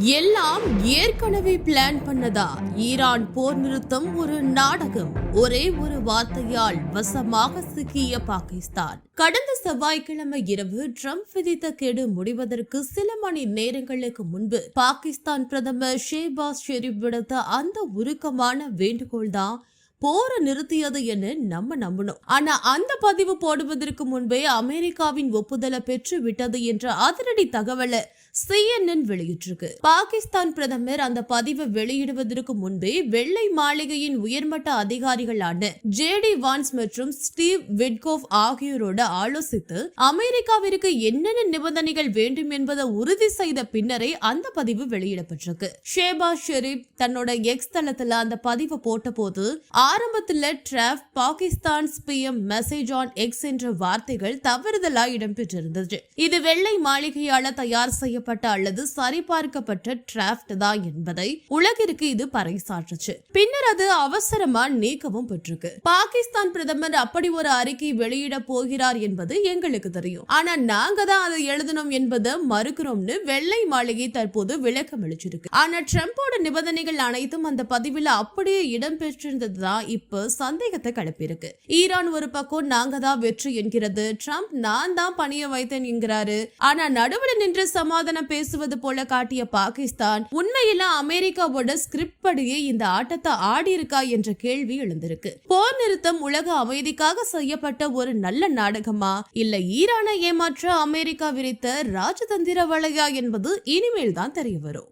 எல்லாம் ஏற்கனவே பிளான் பண்ணதா? ஈரான் போர் நிறுத்தம் ஒரு நாடகம். ஒரே ஒரு வார்த்தையால் வசமாக சிக்கிய பாகிஸ்தான். கடந்த செவ்வாய்க்கிழமை இரவு ட்ரம்ப் விதித்த கெடு முடிவதற்கு சில மணி நேரங்களுக்கு முன்பு பாகிஸ்தான் பிரதமர் ஷெஹபாஸ் ஷெரீப் விடுத்த அந்த உருக்கமான வேண்டுகோள் தான் போரை நிறுத்தியது என நம்ம நம்பணும். ஆனா அந்த பதிவு போடுவதற்கு முன்பே அமெரிக்காவின் ஒப்புதலை பெற்று விட்டது என்ற அதிரடி தகவலை CNN வெளியிட்டிருக்கு. பாகிஸ்தான் பிரதமர் அந்த பதிவை வெளியிடுவதற்கு முன்பே வெள்ளை மாளிகையின் உயர்மட்ட அதிகாரிகளான JD வான்ஸ் மற்றும் ஸ்டீவ் விட்கோஃப் ஆகியோரோடு ஆலோசித்து அமெரிக்காவிற்கு என்னென்ன நிபந்தனைகள் வேண்டும் என்பதை உறுதி செய்த பின்னரே அந்த பதிவு வெளியிடப்பட்டிருக்கு. ஷெஹபாஸ் ஷெரீப் தன்னோட எக்ஸ் தளத்துல அந்த பதிவை போட்ட போது ஆரம்பத்துல draft Pakistan PM message on X என்ற வார்த்தைகள் தவறுதலா இடம்பெற்றிருந்தது. இது வெள்ளை மாளிகையால தயார் செய்யப்பட்ட அல்லது சரிபார்க்கப்பட்ட டிராஃப்ட் தான் என்பதை உலகிற்கு இது பறைசாற்றுச்சு. பின்னர் அது அவசரமா நீக்கவும் பெற்றிருக்கு. பாகிஸ்தான் பிரதமர் அப்படி ஒரு அறிக்கை வெளியிட போகிறார் என்பது எங்களுக்கு தெரியும். ஆனா நாங்க தான் அதை எழுதணும் என்பதை மறுக்கிறோம்னு வெள்ளை மாளிகை தற்போது விளக்கம் அளிச்சிருக்கு. ஆனா ட்ரம்போட நிபந்தனைகள் அனைத்தும் அந்த பதிவில் அப்படியே இடம்பெற்றிருந்ததுதான் இப்ப சந்தேகத்தை கிளப்பியிருக்கு. ஈரான் ஒரு பக்கம் நாங்க தான் வெற்றி என்கிறது, ட்ரம்ப் நான் தான் பணிய வைத்தேன் என்கிறாரு. ஆனா நடுவில் நின்று சமாதானம் பேசுவது போல காட்டிய பாகிஸ்தான் உண்மையில அமெரிக்காவோட ஸ்கிரிப்ட் படியே இந்த ஆட்டத்தை ஆடி இருக்கா என்ற கேள்வி எழுந்திருக்கு. போர் நிறுத்தம் உலக அமைதிக்காக செய்யப்பட்ட ஒரு நல்ல நாடகமா, இல்ல ஈரானை ஏமாற்ற அமெரிக்கா விரித்த ராஜதந்திர வலையா என்பது இனிமேல் தான் தெரிய வரும்.